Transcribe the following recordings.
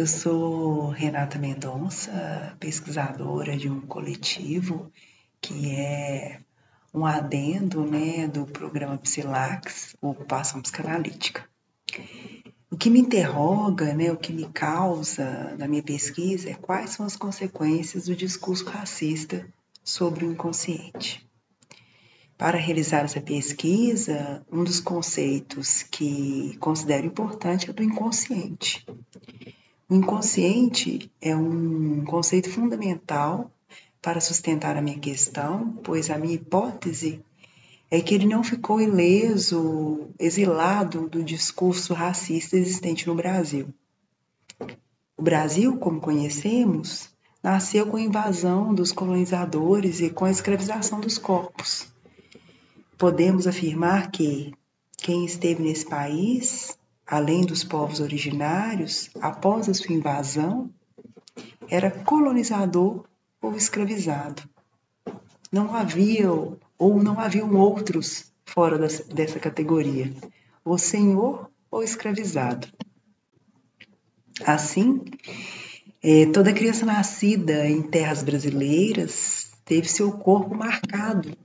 Eu sou Renata Mendonça, pesquisadora de um coletivo que é um adendo, do programa Psilax, Ocupação Psicanalítica. O que me interroga, o que me causa na minha pesquisa é quais são as consequências do discurso racista sobre o inconsciente. Para realizar essa pesquisa, um dos conceitos que considero importante é o do inconsciente. O inconsciente é um conceito fundamental para sustentar a minha questão, pois a minha hipótese é que ele não ficou ileso, exilado do discurso racista existente no Brasil. O Brasil, como conhecemos, nasceu com a invasão dos colonizadores e com a escravização dos corpos. Podemos afirmar que quem esteve nesse país, além dos povos originários, após a sua invasão, era colonizador ou escravizado. Não haviam outros fora dessa categoria, ou senhor ou escravizado. Assim, toda criança nascida em terras brasileiras teve seu corpo marcado,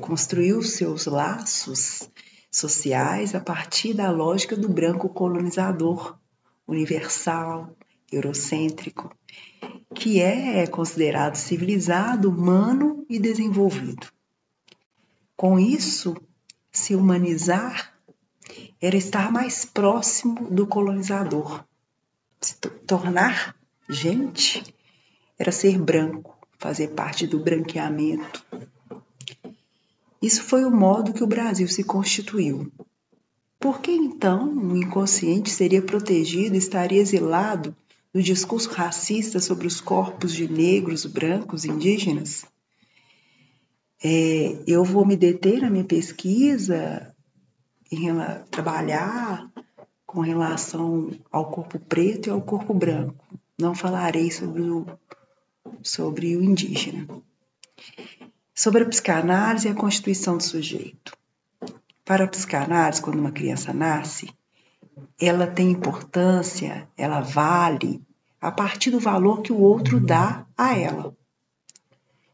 construiu seus laços sociais a partir da lógica do branco colonizador, universal, eurocêntrico, que é considerado civilizado, humano e desenvolvido. Com isso, se humanizar era estar mais próximo do colonizador. Se tornar gente era ser branco, fazer parte do branqueamento. Isso foi o modo que o Brasil se constituiu. Por que então o inconsciente seria protegido e estaria exilado do discurso racista sobre os corpos de negros, brancos, indígenas? Eu vou me deter na minha pesquisa trabalhar com relação ao corpo preto e ao corpo branco. Não falarei sobre o indígena. Sobre a psicanálise e a constituição do sujeito. Para a psicanálise, quando uma criança nasce, ela tem importância, ela vale a partir do valor que o outro dá a ela.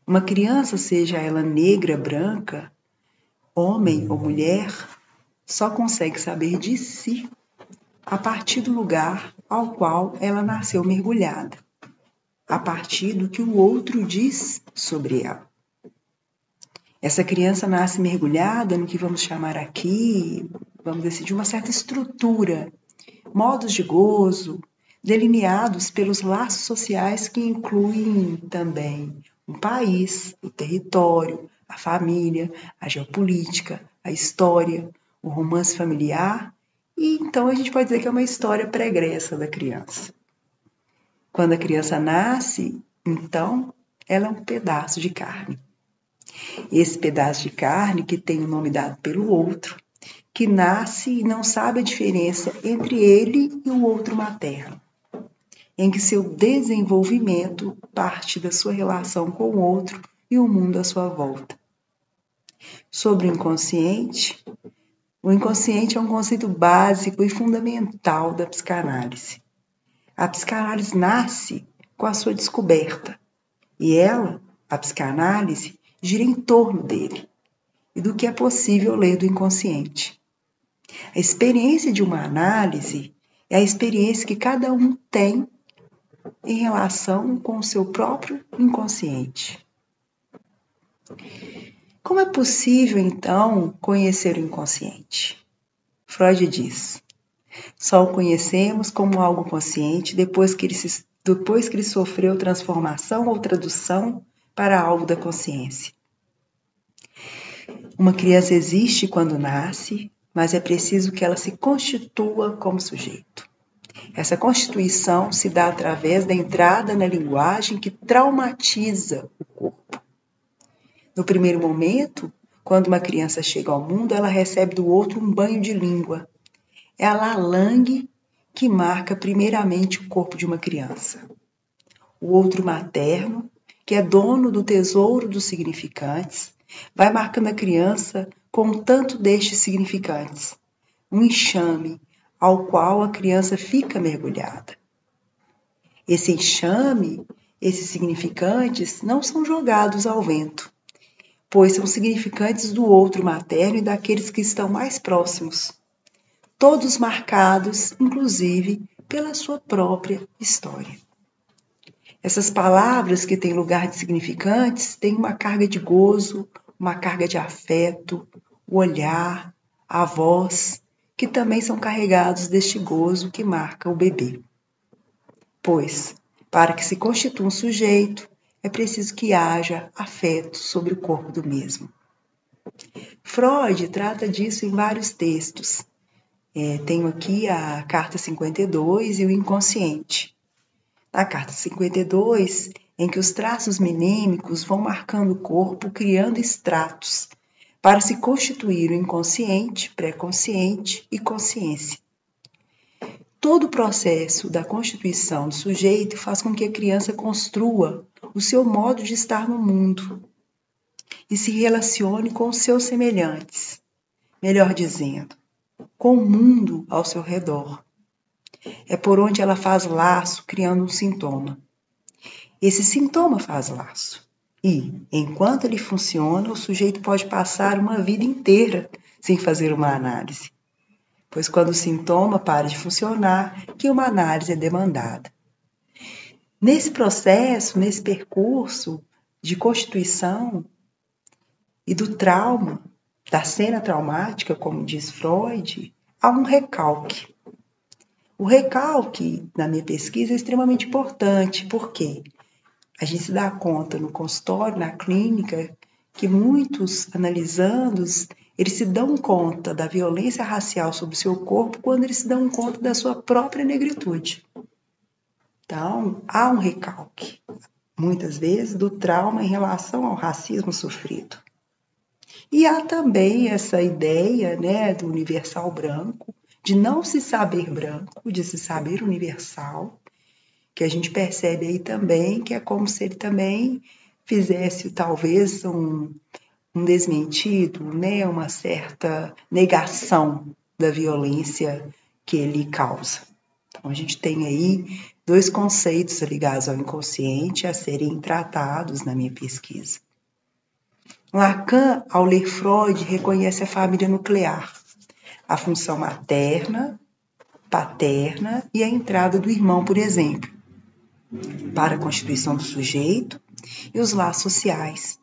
Uma criança, seja ela negra, branca, homem ou mulher, só consegue saber de si a partir do lugar ao qual ela nasceu mergulhada, a partir do que o outro diz sobre ela. Essa criança nasce mergulhada no que vamos chamar aqui, vamos decidir, uma certa estrutura, modos de gozo, delineados pelos laços sociais que incluem também o país, o território, a família, a geopolítica, a história, o romance familiar, e então a gente pode dizer que é uma história pregressa da criança. Quando a criança nasce, então, ela é um pedaço de carne. Esse pedaço de carne que tem o nome dado pelo outro, que nasce e não sabe a diferença entre ele e o outro materno, em que seu desenvolvimento parte da sua relação com o outro e o mundo à sua volta. Sobre o inconsciente é um conceito básico e fundamental da psicanálise. A psicanálise nasce com a sua descoberta e ela, a psicanálise, gira em torno dele e do que é possível ler do inconsciente. A experiência de uma análise é a experiência que cada um tem em relação com o seu próprio inconsciente. Como é possível, então, conhecer o inconsciente? Freud diz: só o conhecemos como algo consciente depois que ele sofreu transformação ou tradução para algo da consciência. Uma criança existe quando nasce, mas é preciso que ela se constitua como sujeito. Essa constituição se dá através da entrada na linguagem que traumatiza o corpo. No primeiro momento, quando uma criança chega ao mundo, ela recebe do outro um banho de língua. É a lalangue que marca primeiramente o corpo de uma criança. O outro materno, que é dono do tesouro dos significantes, vai marcando a criança com um tanto destes significantes. Um enxame, ao qual a criança fica mergulhada. Esse enxame, esses significantes não são jogados ao vento, pois são significantes do outro materno e daqueles que estão mais próximos, todos marcados, inclusive, pela sua própria história. Essas palavras que têm lugar de significantes têm uma carga de gozo, uma carga de afeto, o olhar, a voz, que também são carregados deste gozo que marca o bebê. Pois, para que se constitua um sujeito, é preciso que haja afeto sobre o corpo do mesmo. Freud trata disso em vários textos. Tenho aqui a Carta 52 e o inconsciente. Na Carta 52, em que os traços minêmicos vão marcando o corpo, criando estratos, para se constituir o inconsciente, pré-consciente e consciência. Todo o processo da constituição do sujeito faz com que a criança construa o seu modo de estar no mundo e se relacione com os seus semelhantes, melhor dizendo, com o mundo ao seu redor. É por onde ela faz laço, criando um sintoma. Esse sintoma faz laço. E, enquanto ele funciona, o sujeito pode passar uma vida inteira sem fazer uma análise. Pois quando o sintoma para de funcionar, que uma análise é demandada. Nesse processo, nesse percurso de constituição e do trauma, da cena traumática, como diz Freud, há um recalque. O recalque, na minha pesquisa, é extremamente importante, porque a gente se dá conta no consultório, na clínica, que muitos analisandos, eles se dão conta da violência racial sobre o seu corpo quando eles se dão conta da sua própria negritude. Então, há um recalque, muitas vezes, do trauma em relação ao racismo sofrido. E há também essa ideia, do universal branco, de não se saber branco, de se saber universal, que a gente percebe aí também que é como se ele também fizesse talvez um desmentido, uma certa negação da violência que ele causa. Então a gente tem aí dois conceitos ligados ao inconsciente a serem tratados na minha pesquisa. Lacan, ao ler Freud, reconhece a família nuclear, a função materna, paterna e a entrada do irmão, por exemplo, para a constituição do sujeito e os laços sociais.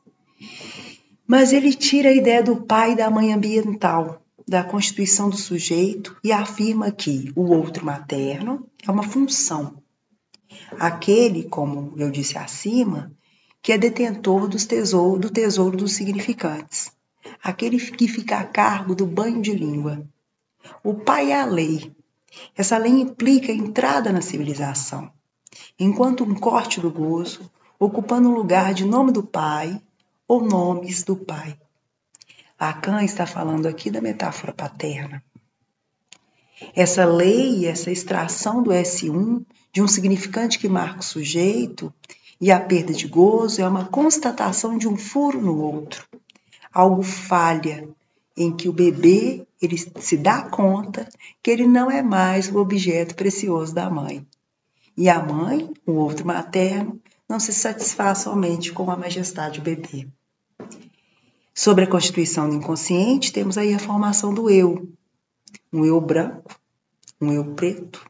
Mas ele tira a ideia do pai e da mãe ambiental, da constituição do sujeito e afirma que o outro materno é uma função. Aquele, como eu disse acima, que é detentor do tesouro dos significantes. Aquele que fica a cargo do banho de língua. O pai é a lei. Essa lei implica a entrada na civilização, enquanto um corte do gozo, ocupando o lugar de nome do pai ou nomes do pai. Lacan está falando aqui da metáfora paterna. Essa lei, essa extração do S1 de um significante que marca o sujeito e a perda de gozo é uma constatação de um furo no outro. Algo falha em que o bebê ele se dá conta que ele não é mais o objeto precioso da mãe. E a mãe, o outro materno, não se satisfaz somente com a majestade do bebê. Sobre a constituição do inconsciente, temos aí a formação do eu. Um eu branco, um eu preto,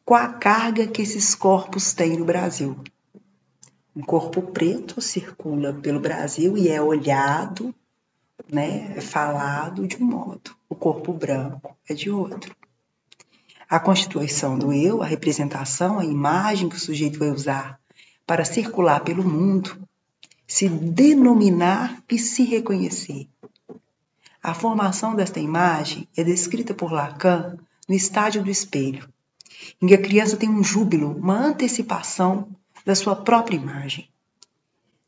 com a carga que esses corpos têm no Brasil. Um corpo preto circula pelo Brasil e é olhado, é falado de um modo. O corpo branco é de outro. A constituição do eu, a representação, a imagem que o sujeito vai usar para circular pelo mundo, se denominar e se reconhecer. A formação desta imagem é descrita por Lacan no estágio do espelho, em que a criança tem um júbilo, uma antecipação da sua própria imagem.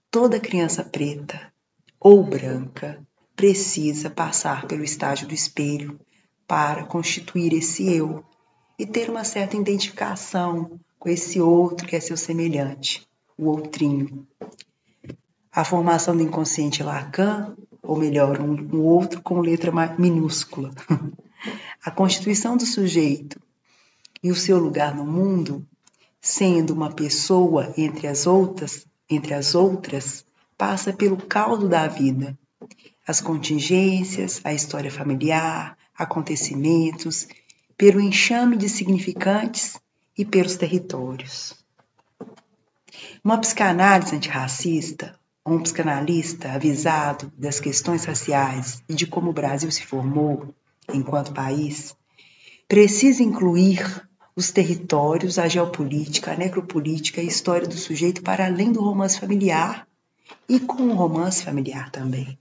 Toda criança preta ou branca precisa passar pelo estágio do espelho para constituir esse eu e ter uma certa identificação com esse outro que é seu semelhante, o outrinho. A formação do inconsciente Lacan, ou melhor, um outro com letra minúscula. a constituição do sujeito e o seu lugar no mundo, sendo uma pessoa entre as outras, passa pelo caldo da vida, as contingências, a história familiar, acontecimentos, pelo enxame de significantes e pelos territórios. Uma psicanálise antirracista, ou um psicanalista avisado das questões raciais e de como o Brasil se formou enquanto país, precisa incluir os territórios, a geopolítica, a necropolítica e a história do sujeito para além do romance familiar e com o romance familiar também.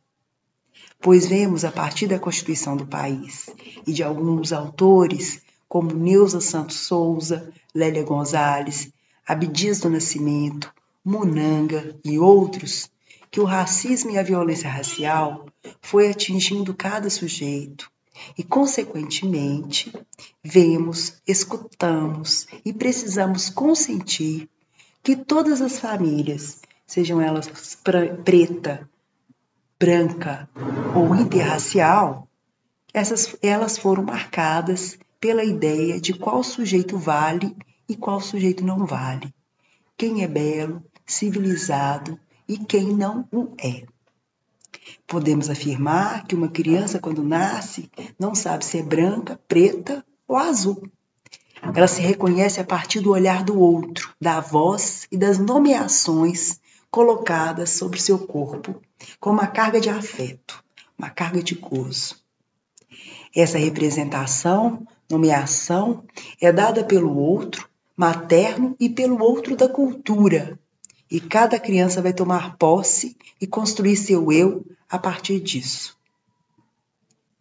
Pois vemos a partir da Constituição do país e de alguns autores como Neuza Santos Souza, Lélia Gonzalez, Abdias do Nascimento, Munanga e outros, que o racismo e a violência racial foi atingindo cada sujeito e, consequentemente, vemos, escutamos e precisamos consentir que todas as famílias, sejam elas preta, branca ou interracial, elas foram marcadas pela ideia de qual sujeito vale e qual sujeito não vale, quem é belo, civilizado e quem não o é. Podemos afirmar que uma criança, quando nasce, não sabe se é branca, preta ou azul. Ela se reconhece a partir do olhar do outro, da voz e das nomeações colocadas sobre seu corpo como uma carga de afeto, uma carga de gozo. Essa representação, nomeação, é dada pelo outro materno e pelo outro da cultura. E cada criança vai tomar posse e construir seu eu a partir disso.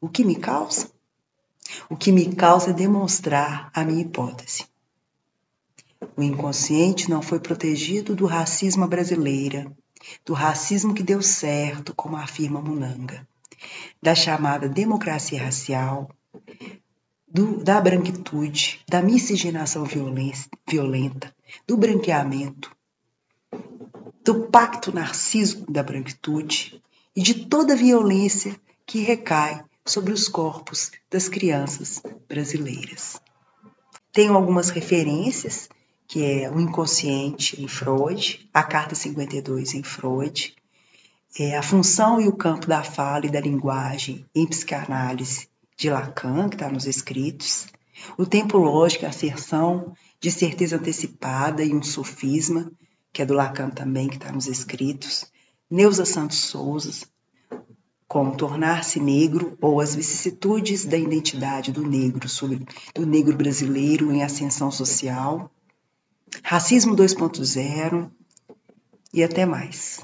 O que me causa? O que me causa é demonstrar a minha hipótese. O inconsciente não foi protegido do racismo brasileira, do racismo que deu certo, como afirma Munanga, da chamada democracia racial, da branquitude, da miscigenação violenta, do branqueamento, do pacto narcísico da branquitude e de toda a violência que recai sobre os corpos das crianças brasileiras. Tenho algumas referências, que é o inconsciente em Freud, a Carta 52 em Freud, a função e o campo da fala e da linguagem em psicanálise de Lacan, que está nos escritos, o tempo lógico, a asserção de certeza antecipada e um sofisma, que é do Lacan também, que está nos escritos, Neuza Santos Souza, como Tornar-se Negro ou as vicissitudes da identidade do negro brasileiro em ascensão social, Racismo 2.0 e até mais.